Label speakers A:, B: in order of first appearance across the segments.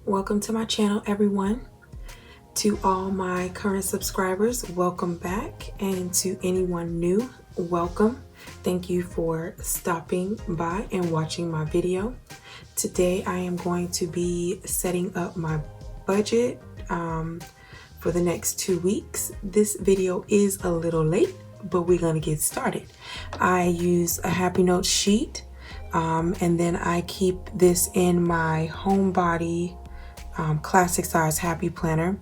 A: Welcome to my channel, everyone. To all my current subscribers, welcome back. And to anyone new, welcome. Thank you for stopping by and watching my video. Today I am going to be setting up my budget for the next 2 weeks. This video is a little late, but we're going to get started. I use a Happy Note sheet and then I keep this in my homebody classic size happy planner.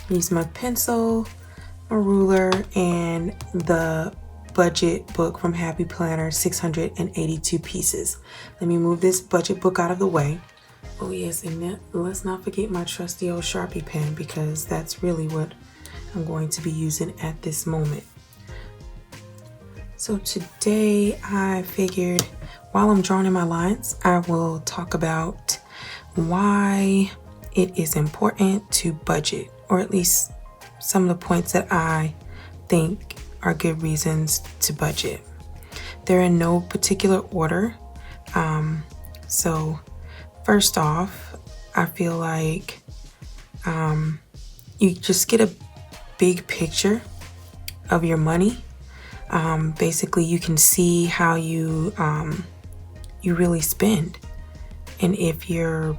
A: Use my pencil, a ruler, and the budget book from Happy Planner, 682 pieces. Let me move this budget book out of the way. Oh yes, and let's not forget my trusty old Sharpie pen, because that's really what I'm going to be using at this moment. So today I figured while I'm drawing in my lines, I will talk about why it is important to budget, or at least some of the points that I think are good reasons to budget. They're in no particular order. So first off, I feel like you just get a big picture of your money. Basically, you can see how you really spend, and if you're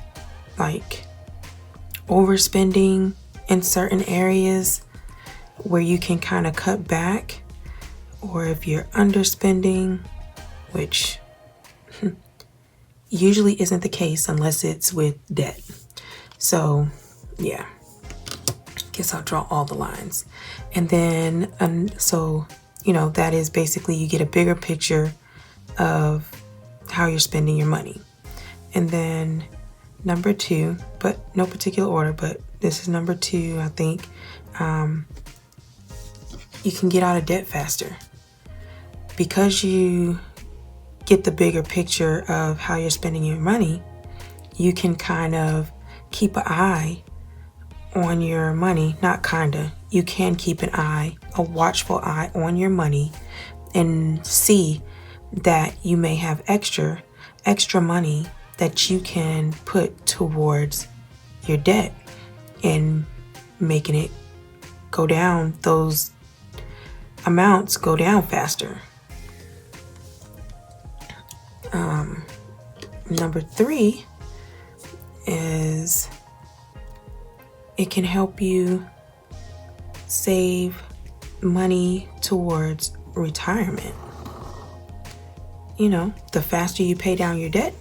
A: like overspending in certain areas where you can kind of cut back, or if you're underspending, which usually isn't the case unless it's with debt. So yeah, guess I'll draw all the lines. And then so you know, that is basically you get a bigger picture of how you're spending your money. And then number two, but no particular order, but this is number two, I think, you can get out of debt faster. Because you get the bigger picture of how you're spending your money, you can kind of keep an eye on your money. Not kinda, you can keep an eye, a watchful eye on your money, and see that you may have extra money that you can put towards your debt and making it go down, those amounts go down faster. Number three is it can help you save money towards retirement. You know, the faster you pay down your debt,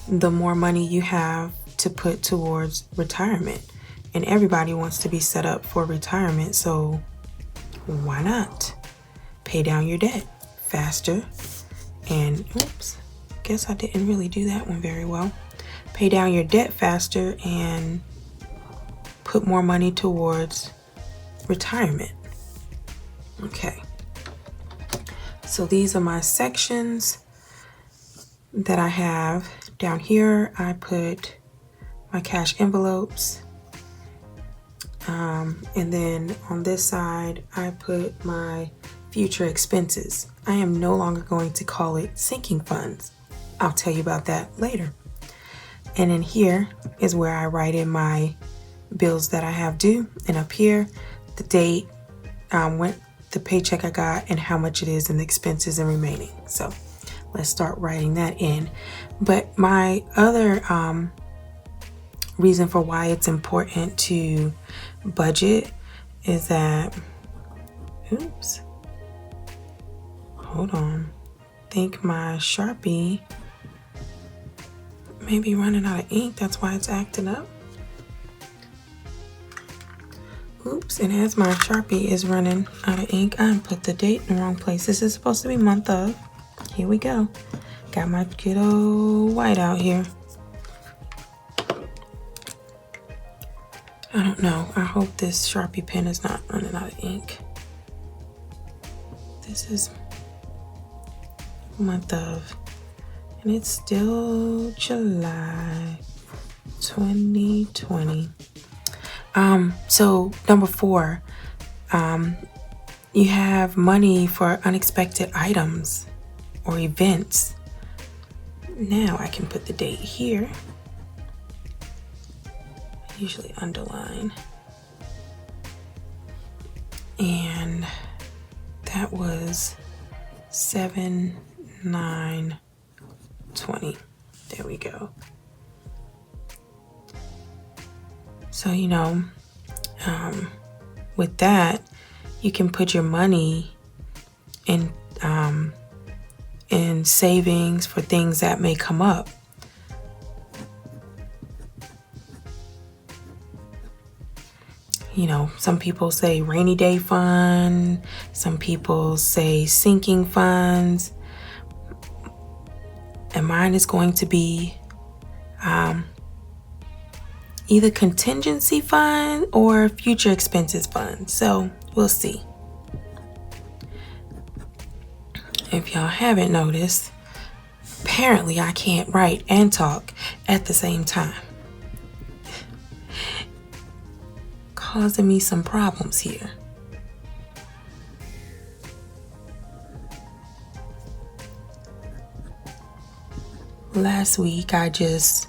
A: the more money you have to put towards retirement. And everybody wants to be set up for retirement, so why not pay down your debt faster? And oops, guess I didn't really do that one very well. Pay down your debt faster and put more money towards retirement. Okay, so these are my sections that I have. Down here I put my cash envelopes, and then on this side I put my future expenses. I am no longer going to call it sinking funds. I'll tell you about that later. And in here is where I write in my bills that I have due, and up here the date, when the paycheck I got, and how much it is, and the expenses and remaining. So let's start writing that in. But my other reason for why it's important to budget is that, oops, hold on, I think my Sharpie may be running out of ink. That's why it's acting up. Oops, and as my Sharpie is running out of ink, I put the date in the wrong place. This is supposed to be month of. Here we go. Got my good old white out here. I don't know. I hope this Sharpie pen is not running out of ink. This is month of, and it's still July 2020. So number four, you have money for unexpected items or events. Now I can put the date here. usually underline. And that was 7,920. There we go. So, with that, you can put your money in savings for things that may come up. Some people say rainy day fund, some people say sinking funds, and mine is going to be either contingency fund or future expenses fund. So we'll see. If y'all haven't noticed, apparently I can't write and talk at the same time, causing me some problems here. Last week I just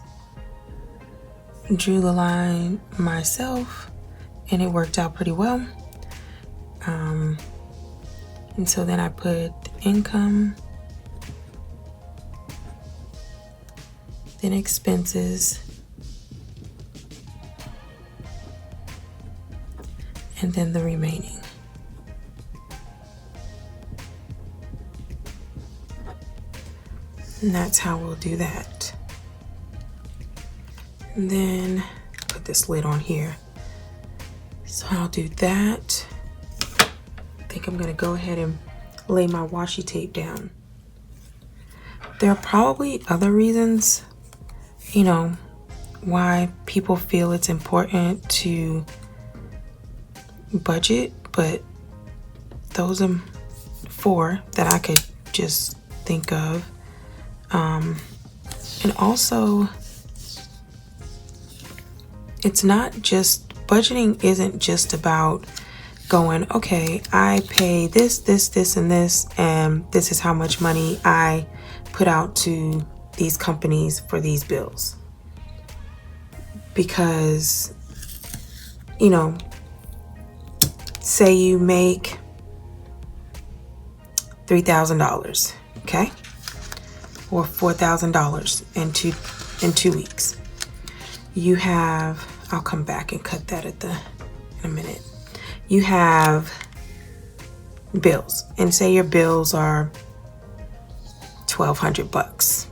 A: drew the line myself and it worked out pretty well. And so then I put income, then expenses, and then the remaining. And that's how we'll do that. And then put this lid on here. So I'll do that. I think I'm gonna go ahead and lay my washi tape down. There are probably other reasons, why people feel it's important to budget, but those are 4 that I could just think of. And also, it's not just, budgeting isn't just about going, okay, I pay this, and this, and this is how much money I put out to these companies for these bills. Because, say you make $3,000, okay? Or $4,000 in 2 weeks. You have, I'll come back and cut that in a minute. You have bills, and say your bills are $1,200.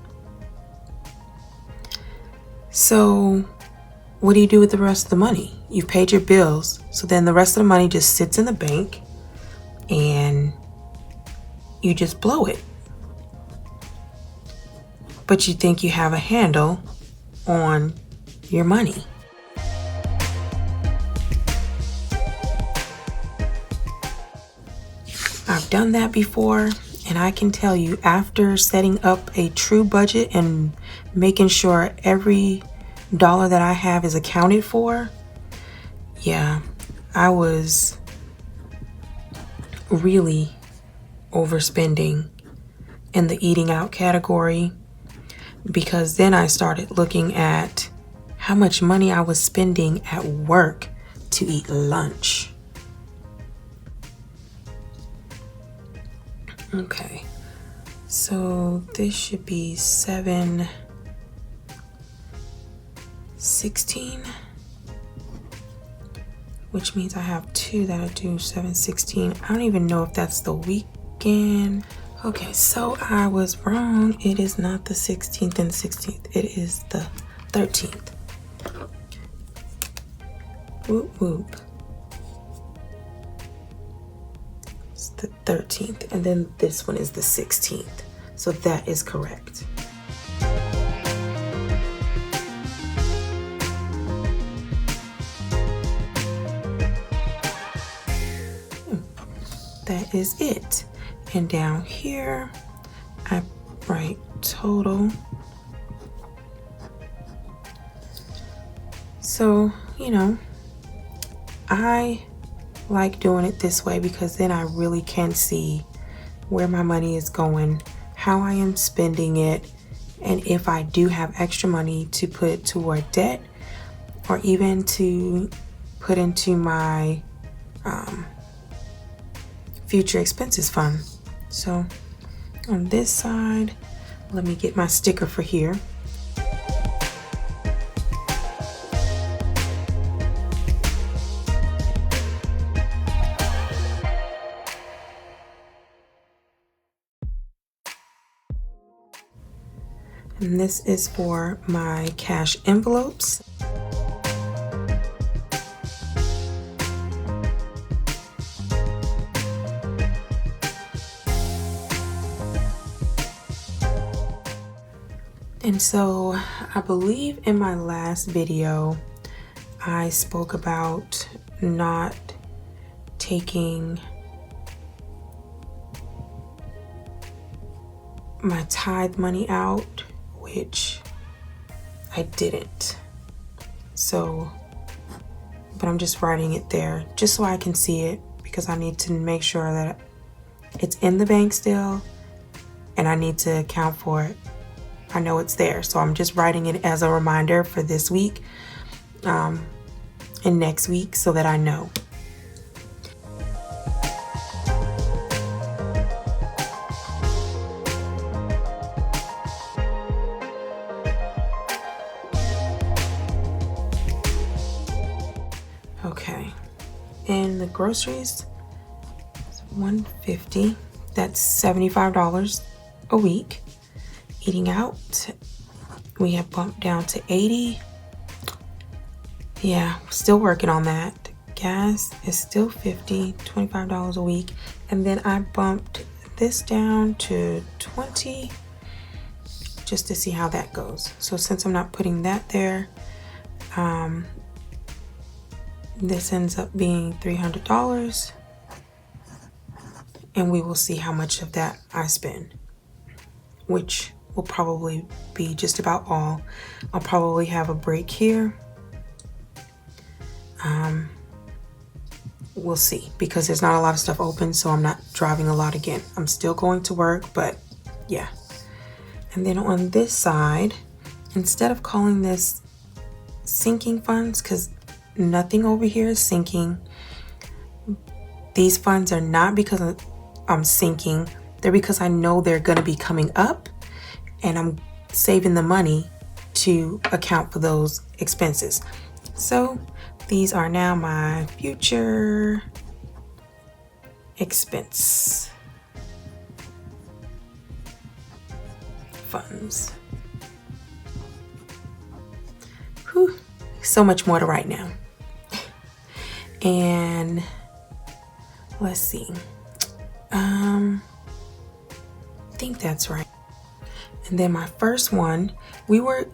A: So what do you do with the rest of the money? You've paid your bills, so then the rest of the money just sits in the bank and you just blow it. But you think you have a handle on your money. I've done that before, and I can tell you, after setting up a true budget and making sure every dollar that I have is accounted for, yeah, I was really overspending in the eating out category, because then I started looking at how much money I was spending at work to eat lunch. Okay, so this should be 716, which means I have 2 that'll do 716. I don't even know if that's the weekend. Okay, so I was wrong. It is not the 16th and 16th. It is the 13th. Whoop whoop. It's the 13th, and then this one is the 16th. So that is correct. That is it. And down here, I write total. So, I like doing it this way because then I really can see where my money is going, how I am spending it, and if I do have extra money to put toward debt, or even to put into my future expenses fund. So on this side, let me get my sticker for here. And this is for my cash envelopes. And so I believe in my last video, I spoke about not taking my tithe money out, which I didn't. So, but I'm just writing it there just so I can see it, because I need to make sure that it's in the bank still and I need to account for it. I know it's there, so I'm just writing it as a reminder for this week and next week so that I know. Okay, and the groceries, it's $150. That's $75 a week. Eating out, we have bumped down to $80. Yeah, still working on that. Gas is still $50, $25 a week. And then I bumped this down to $20 just to see how that goes. So since I'm not putting that there, this ends up being $300. And we will see how much of that I spend, which will probably be just about all. I'll probably have a break here. We'll see, because there's not a lot of stuff open, so I'm not driving a lot again. I'm still going to work, but yeah. And then on this side, instead of calling this sinking funds, because nothing over here is sinking. These funds are not because I'm sinking. They're because I know they're going to be coming up, and I'm saving the money to account for those expenses. So these are now my future expense funds. Whew, so much more to write now. And let's see. I think that's right. And then my first one,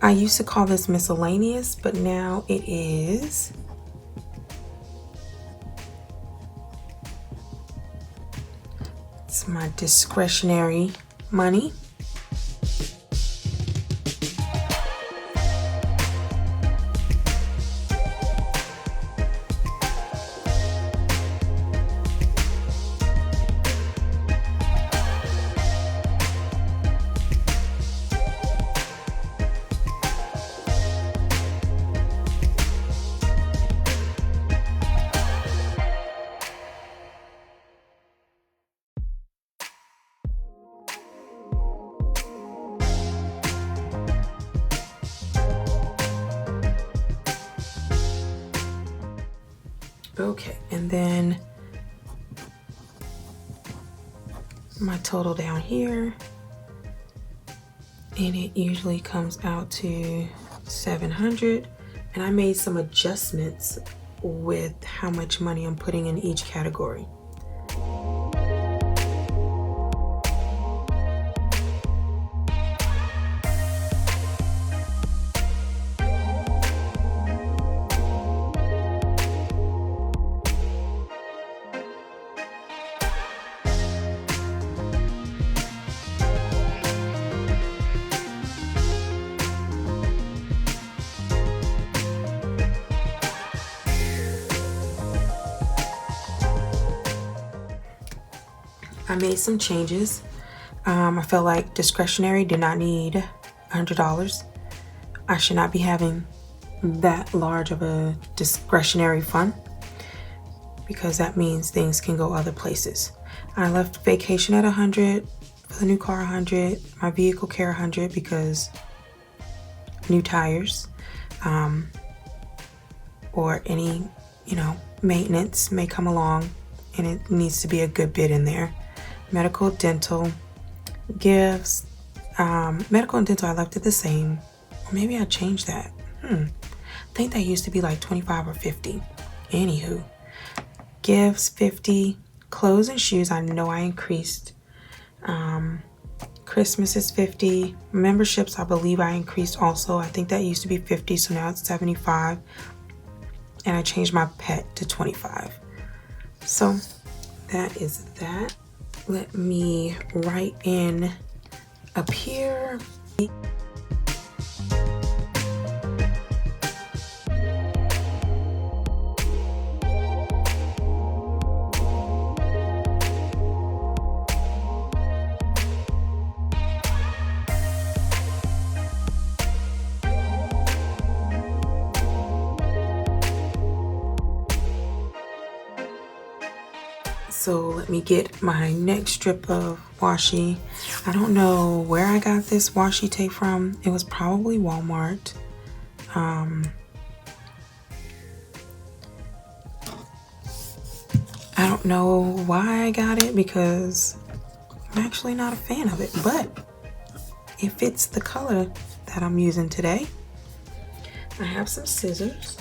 A: I used to call this miscellaneous, but now it is it's my discretionary money. Okay, and then my total down here, and it usually comes out to 700. And I made some adjustments with how much money I'm putting in each category. I made some changes. I felt like discretionary did not need $100. I should not be having that large of a discretionary fund because that means things can go other places. I left vacation at 100, for the new car 100, my vehicle care 100 because new tires, or any, maintenance may come along and it needs to be a good bit in there. Medical, dental, gifts, medical and dental I left it the same, or maybe I changed that. I think that used to be like 25 or 50. Anywho, gifts 50, clothes and shoes I know I increased. Christmas is 50. Memberships I believe I increased also. I think that used to be 50, so now it's 75. And I changed my pet to 25. So that is that. Let me write in up here. So let me get my next strip of washi. I don't know where I got this washi tape from. It was probably Walmart. I don't know why I got it because I'm actually not a fan of it, but it fits the color that I'm using today. I have some scissors.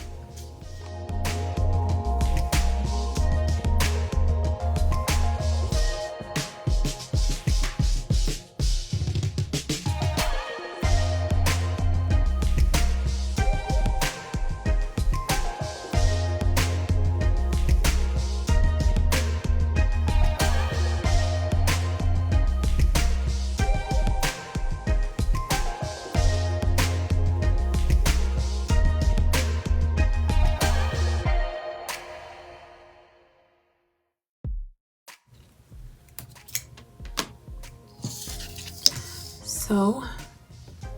A: So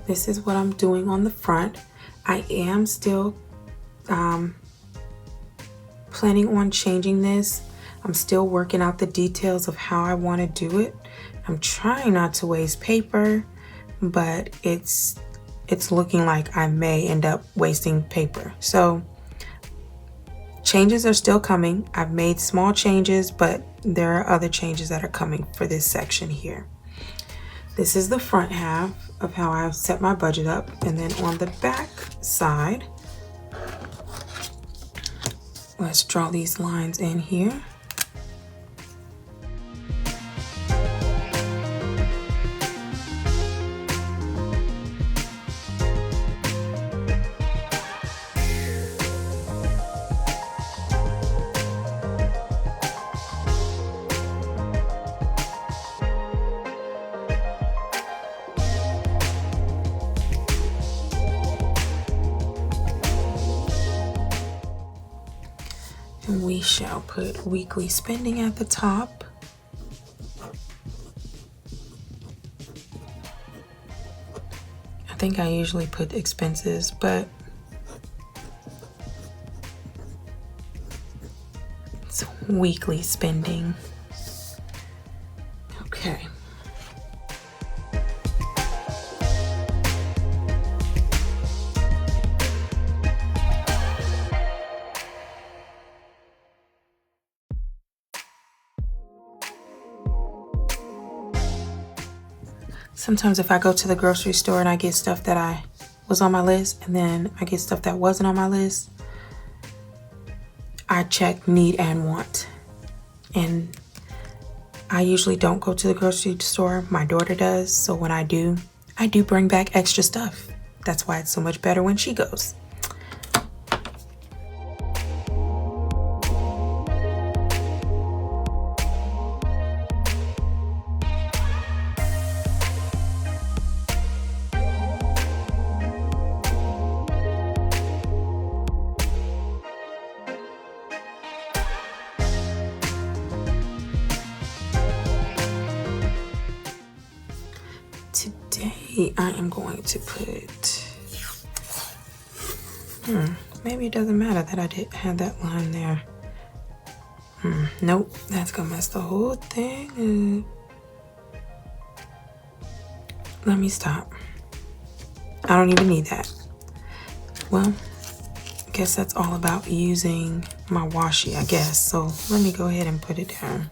A: this is what I'm doing on the front. I am still planning on changing this. I'm still working out the details of how I want to do it. I'm trying not to waste paper, but it's looking like I may end up wasting paper. So changes are still coming. I've made small changes, but there are other changes that are coming for this section here. This is the front half of how I've set my budget up. And then on the back side, let's draw these lines in here. We shall put weekly spending at the top. I think I usually put expenses, but it's weekly spending. Okay. Sometimes if I go to the grocery store and I get stuff that was on my list and then I get stuff that wasn't on my list, I check need and want. And I usually don't go to the grocery store. My daughter does. So when I do bring back extra stuff. That's why it's so much better when she goes. Today I am going to put, Maybe it doesn't matter that I did have that line there. Nope, that's gonna mess the whole thing up. Let me stop. I don't even need that. Well, I guess that's all about using my washi, I guess. So let me go ahead and put it down.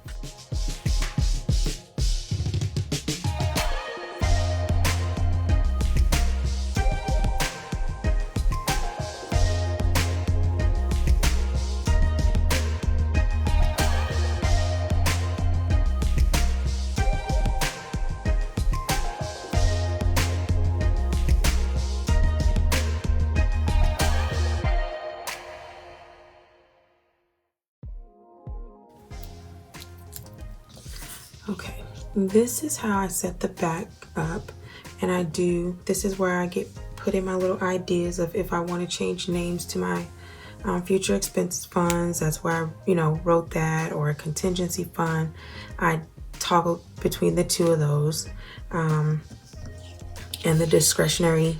A: Okay, this is how I set the back up, and this is where I put in my little ideas of if I want to change names to my future expense funds. That's where I, wrote that, or a contingency fund. I toggle between the two of those, and the discretionary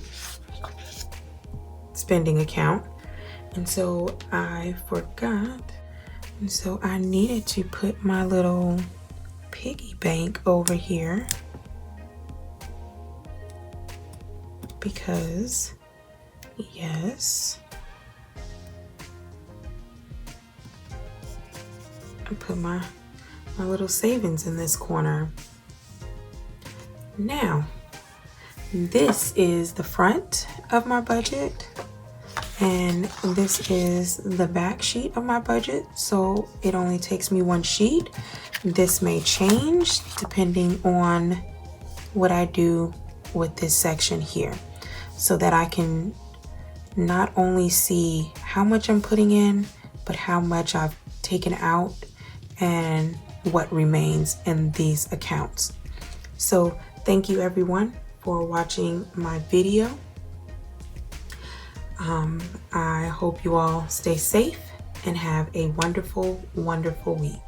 A: spending account. And so I forgot, and so I needed to put my little piggy bank over here, because yes, I put my little savings in this corner. Now this is the front of my budget, and this is the back sheet of my budget, so it only takes me one sheet. This may change depending on what I do with this section here, so that I can not only see how much I'm putting in, but how much I've taken out and what remains in these accounts. So thank you everyone for watching my video. I hope you all stay safe and have a wonderful, wonderful week.